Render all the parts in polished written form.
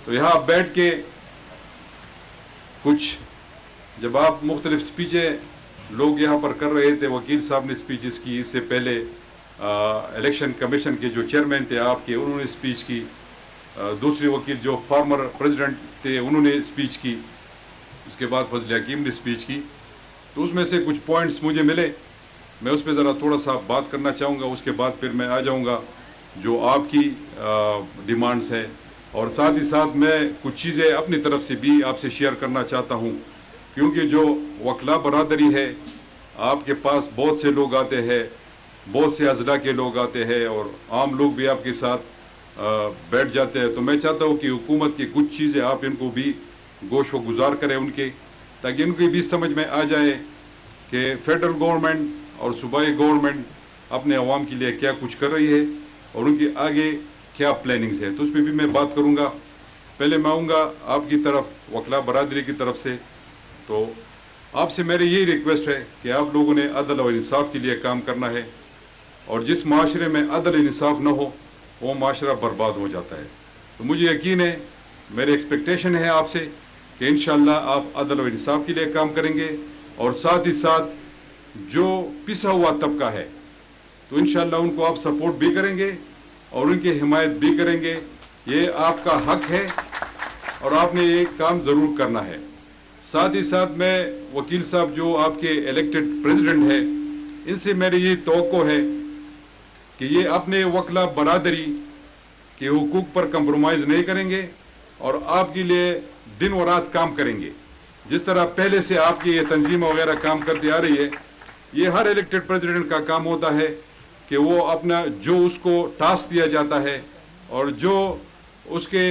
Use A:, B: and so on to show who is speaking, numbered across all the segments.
A: تو یہاں بیٹھ کے کچھ جب آپ مختلف سپیچیں لوگ یہاں پر کر رہے تھے، وکیل صاحب نے سپیچز کی، اس سے پہلے الیکشن کمیشن کے جو چیئرمین تھے آپ کے، انہوں نے سپیچ کی، دوسرے وکیل جو فارمر پریزیڈنٹ تھے انہوں نے سپیچ کی، اس کے بعد فضل حکیم نے سپیچ کی. تو اس میں سے کچھ پوائنٹس مجھے ملے، میں اس پہ ذرا تھوڑا سا بات کرنا چاہوں گا. اس کے بعد پھر میں آ جاؤں گا جو آپ کی ڈیمانڈس ہے، اور ساتھ ہی ساتھ میں کچھ چیزیں اپنی طرف سے بھی آپ سے شیئر کرنا چاہتا ہوں، کیونکہ جو وکلا برادری ہے آپ کے پاس بہت سے لوگ آتے ہیں، بہت سے اضلاع کے لوگ آتے ہیں، اور عام لوگ بھی آپ کے ساتھ بیٹھ جاتے ہیں. تو میں چاہتا ہوں کہ حکومت کی کچھ چیزیں آپ ان کو بھی گوش و گزار کریں ان کے، تاکہ ان کی بھی سمجھ میں آ جائے کہ فیڈرل گورنمنٹ اور صوبائی گورنمنٹ اپنے عوام کے لیے کیا کچھ کر رہی ہے اور ان کی آگے کیا پلاننگز ہے. تو اس پہ بھی میں بات کروں گا. پہلے میں آؤں گا آپ کی طرف، وکلا برادری کی طرف سے. تو آپ سے میری یہی ریکویسٹ ہے کہ آپ لوگوں نے عدل اور انصاف کے لیے کام کرنا ہے، اور جس معاشرے میں عدل انصاف نہ ہو وہ معاشرہ برباد ہو جاتا ہے. تو مجھے یقین ہے، میرے ایکسپیکٹیشن ہے آپ سے کہ انشاءاللہ آپ عدل و انصاف کے لیے کام کریں گے، اور ساتھ ہی ساتھ جو پسا ہوا طبقہ ہے تو انشاءاللہ ان کو آپ سپورٹ بھی کریں گے اور ان کی حمایت بھی کریں گے. یہ آپ کا حق ہے اور آپ نے یہ کام ضرور کرنا ہے. ساتھ ہی ساتھ میں وکیل صاحب جو آپ کے الیکٹڈ پریزیڈنٹ ہیں، ان سے میری یہ توقع ہے کہ یہ اپنے وکلا برادری کے حقوق پر کمپرومائز نہیں کریں گے اور آپ کے لیے دن و رات کام کریں گے. جس طرح پہلے سے آپ کی یہ تنظیم وغیرہ کام کرتی آ رہی ہے، یہ ہر الیکٹڈ پریزیڈنٹ کا کام ہوتا ہے کہ وہ اپنا جو اس کو ٹاسک دیا جاتا ہے اور جو اس کے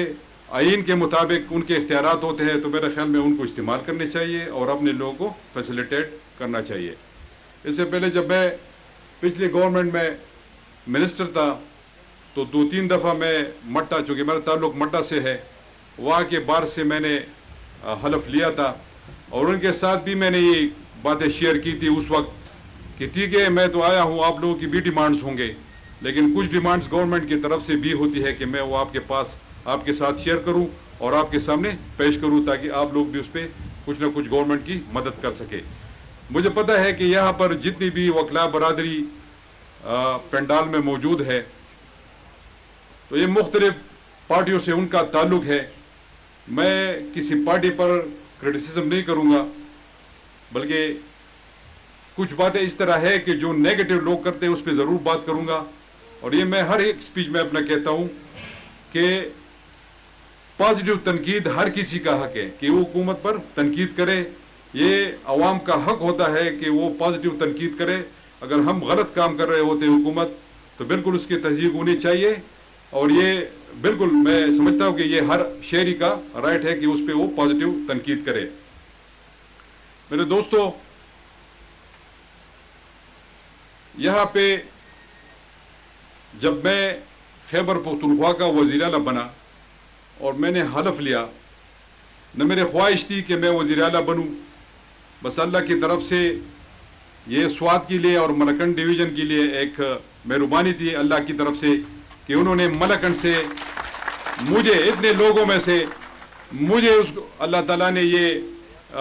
A: آئین کے مطابق ان کے اختیارات ہوتے ہیں، تو میرے خیال میں ان کو استعمال کرنے چاہیے اور اپنے لوگوں کو فیسیلیٹیٹ کرنا چاہیے. اس سے پہلے جب میں پچھلی گورنمنٹ میں منسٹر تھا تو 2-3 دفعہ میں مٹا، چونکہ میرا تعلق مٹا سے ہے، وہاں کے بار سے میں نے حلف لیا تھا، اور ان کے ساتھ بھی میں نے یہ باتیں شیئر کی تھی اس وقت کہ ٹھیک ہے میں تو آیا ہوں، آپ لوگوں کی بھی ڈیمانڈز ہوں گے، لیکن کچھ ڈیمانڈز گورنمنٹ کی طرف سے بھی ہوتی ہے کہ میں وہ آپ کے پاس آپ کے ساتھ شیئر کروں اور آپ کے سامنے پیش کروں، تاکہ آپ لوگ بھی اس پہ کچھ نہ کچھ گورنمنٹ کی مدد کر سکے. مجھے پتہ ہے کہ یہاں پر جتنی بھی وکلا برادری پنڈال میں موجود ہے تو یہ مختلف پارٹیوں سے ان کا تعلق ہے. میں کسی پارٹی پر کرٹیسزم نہیں کروں گا، بلکہ کچھ باتیں اس طرح ہے کہ جو نیگیٹو لوگ کرتے ہیں اس پہ ضرور بات کروں گا. اور یہ میں ہر ایک سپیچ میں اپنا کہتا ہوں کہ پازیٹیو تنقید ہر کسی کا حق ہے کہ وہ حکومت پر تنقید کرے. یہ عوام کا حق ہوتا ہے کہ وہ پازیٹیو تنقید کرے. اگر ہم غلط کام کر رہے ہوتے حکومت تو بالکل اس کی تصدیق ہونی چاہیے، اور یہ بالکل میں سمجھتا ہوں کہ یہ ہر شہری کا رائٹ ہے کہ اس پہ وہ پازیٹیو تنقید کرے. میرے دوستو، یہاں پہ جب میں خیبر پختونخوا کا وزیر اعلیٰ بنا اور میں نے حلف لیا، نہ میرے خواہش تھی کہ میں وزیر اعلیٰ بنوں، بس اللہ کی طرف سے یہ سوات کے لیے اور ملکنڈ ڈویژن کے لیے ایک مہربانی تھی اللہ کی طرف سے کہ انہوں نے ملکنڈ سے مجھے اتنے لوگوں میں سے مجھے اللہ تعالیٰ نے یہ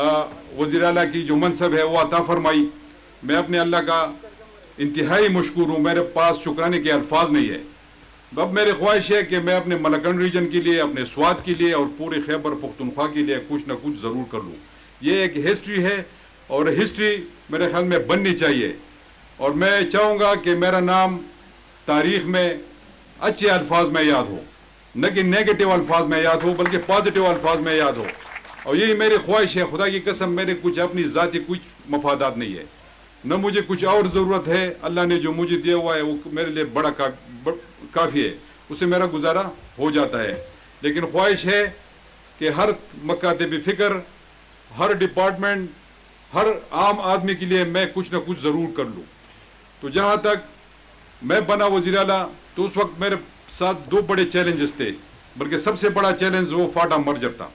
A: وزیر اعلیٰ کی جو منصب ہے وہ عطا فرمائی. میں اپنے اللہ کا انتہائی مشکور ہوں، میرے پاس شکرانے کے الفاظ نہیں ہے. اب میری خواہش ہے کہ میں اپنے ملکنڈ ریجن کے لیے، اپنے سوات کے لیے اور پورے خیبر پختونخوا کے لیے کچھ نہ کچھ ضرور کر لوں. یہ ایک ہسٹری ہے اور ہسٹری میرے خیال میں بننی چاہیے، اور میں چاہوں گا کہ میرا نام تاریخ میں اچھے الفاظ میں یاد ہو، نہ کہ نیگیٹو الفاظ میں یاد ہو بلکہ پازیٹیو الفاظ میں یاد ہو. اور یہی میری خواہش ہے. خدا کی قسم میرے کچھ اپنی ذاتی کچھ مفادات نہیں ہے، نہ مجھے کچھ اور ضرورت ہے. اللہ نے جو مجھے دیا ہوا ہے وہ میرے لیے بڑا کافی ہے، اسے میرا گزارا ہو جاتا ہے. لیکن خواہش ہے کہ ہر مکاتب فکر، ہر ڈپارٹمنٹ، ہر عام آدمی کے لیے میں کچھ نہ کچھ ضرور کر لوں. تو جہاں تک میں بنا وزیر اعلیٰ تو اس وقت میرے ساتھ 2 بڑے چیلنجز تھے، بلکہ سب سے بڑا چیلنج وہ فاٹا مرجر تھا.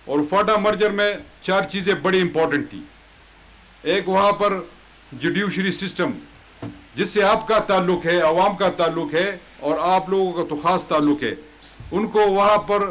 A: اور فاٹا مرجر میں 4 چیزیں بڑی امپورٹنٹ تھی. ایک وہاں پر جوڈیشری سسٹم جس سے آپ کا تعلق ہے، عوام کا تعلق ہے اور آپ لوگوں کا تو خاص تعلق ہے، ان کو وہاں پر